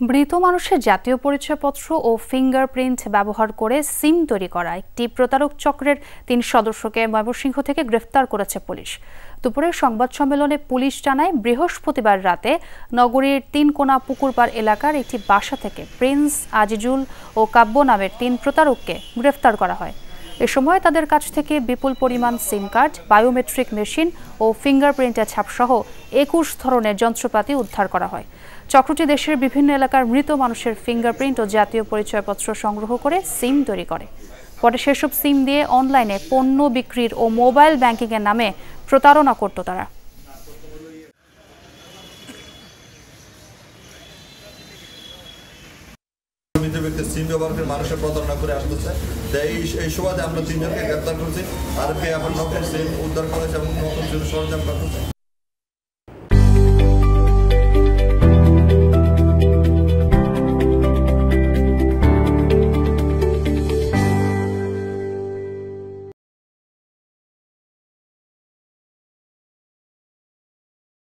মৃত মানুষের জাতীয় পরিচয়পত্র ও ফিঙ্গারপ্রিন্ট ব্যবহার করে সিম তৈরি করা একটি প্রতারক চক্রের ৩ সদস্যকে ময়মনসিংহ থেকে গ্রেফতার করেছে পুলিশ। দুপুরে সংবাদ সম্মেলনে পুলিশ জানায়, বৃহস্পতিবার রাতে নগরীর তিনকোনা পুকুরপাড় এলাকার একটি বাসা থেকে প্রিন্স, আজিজুল ও কাব্য নামের ৩ প্রতারককে গ্রেফতার করা হয়। এ সময় তাদের কাছ থেকে বিপুল পরিমাণ সিম কার্ড, বায়োমেট্রিক মেশিন ও ফিঙ্গারপ্রিন্টের ছাপসহ ২১ ধরনের যন্ত্রপাতি উদ্ধার করা হয়। চক্রটি দেশের বিভিন্ন এলাকার মৃত মানুষের ফিঙ্গারপ্রিন্ট ও জাতীয় পরিচয়পত্র সংগ্রহ করে সিম তৈরি করে। পরে সেসব সিম দিয়ে অনলাইনে পণ্য বিক্রির ও মোবাইল ব্যাংকিংয়ের নামে প্রতারণা করত তারা। সিম ব্যবহার করে মানুষের প্রতারণা করে আসতেছে। এই সুবাদে আমরা ৩ জনকে গ্রেপ্তার করেছি। আর এখন নতুন সিম উদ্ধার করেছে এবং নতুন সরঞ্জাম করতেছে।